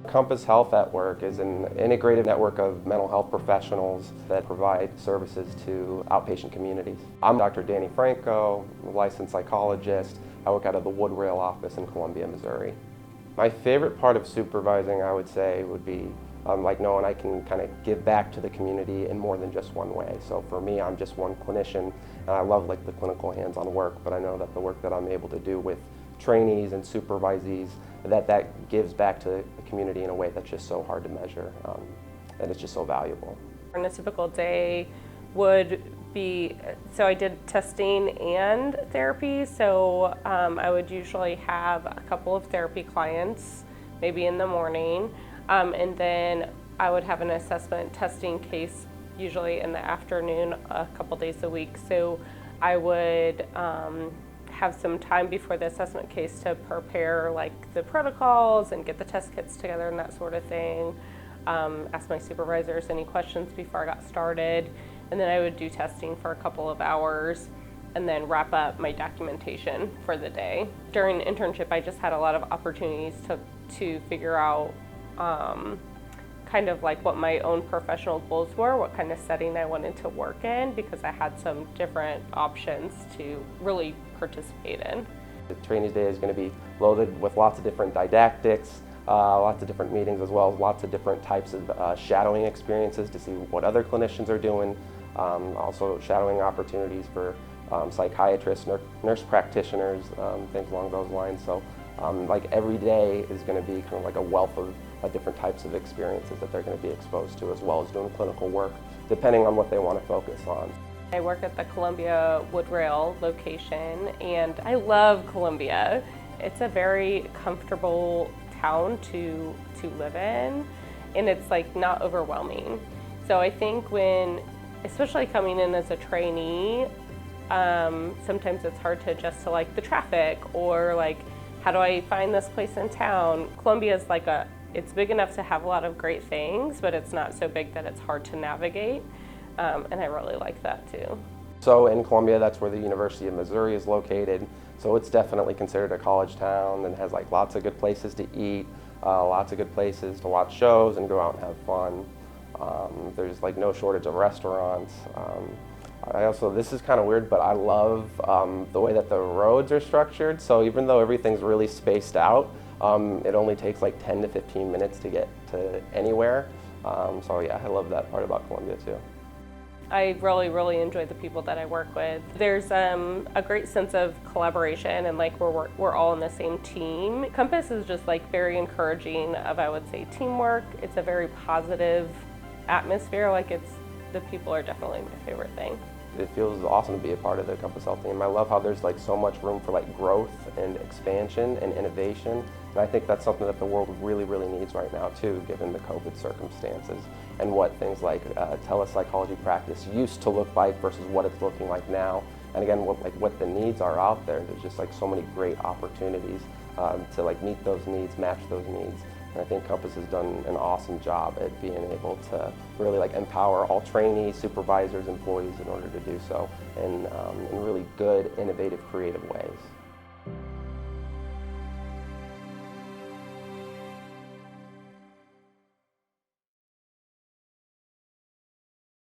Compass Health Network is an integrated network of mental health professionals that provide services to outpatient communities. I'm Dr. Danny Franco, a licensed psychologist. I work out of the Woodrail office in Columbia, Missouri. My favorite part of supervising, I would say, would be like knowing I can kind of give back to the community in more than just one way. So for me, I'm just one clinician, and I love like the clinical hands-on work, but I know that the work that I'm able to do with trainees and supervisees, that gives back to the community in a way that's just so hard to measure, and it's just so valuable. And a typical day would be, so I did testing and therapy, so I would usually have a couple of therapy clients, maybe in the morning, and then I would have an assessment testing case usually in the afternoon a couple days a week. So I would have some time before the assessment case to prepare like the protocols and get the test kits together and that sort of thing. Ask my supervisors any questions before I got started, and then I would do testing for a couple of hours and then wrap up my documentation for the day. During internship, I just had a lot of opportunities to figure out kind of like what my own professional goals were, what kind of setting I wanted to work in, because I had some different options to really participate in. The Trainees Day is going to be loaded with lots of different didactics, lots of different meetings, as well as lots of different types of shadowing experiences to see what other clinicians are doing. Also shadowing opportunities for psychiatrists, nurse practitioners, things along those lines. So like every day is going to be kind of like a wealth of different types of experiences that they're going to be exposed to, as well as doing clinical work, depending on what they want to focus on. I work at the Columbia-Woodrail location, and I love Columbia. It's a very comfortable town to live in, and it's like not overwhelming. So I think when, especially coming in as a trainee, sometimes it's hard to adjust to like the traffic, or like, how do I find this place in town? Columbia is like it's big enough to have a lot of great things, but it's not so big that it's hard to navigate, and I really like that too. So in Columbia, that's where the University of Missouri is located, so it's definitely considered a college town and has like lots of good places to eat, lots of good places to watch shows and go out and have fun. There's like no shortage of restaurants. This is kind of weird, but I love the way that the roads are structured. So even though everything's really spaced out, it only takes like 10 to 15 minutes to get to anywhere. So yeah, I love that part about Columbia too. I really enjoy the people that I work with. There's a great sense of collaboration, and like we're all on the same team. Compass is just like very encouraging of, I would say, teamwork. It's a very positive atmosphere. Like the people are definitely my favorite thing. It feels awesome to be a part of the Compass Health team. I love how there's like so much room for like growth and expansion and innovation. And I think that's something that the world really needs right now too, given the COVID circumstances and what things like telepsychology practice used to look like versus what it's looking like now. And again, what the needs are out there. There's just like so many great opportunities to like meet those needs, match those needs. And I think Compass has done an awesome job at being able to really like empower all trainees, supervisors, employees in order to do so in really good, innovative, creative ways.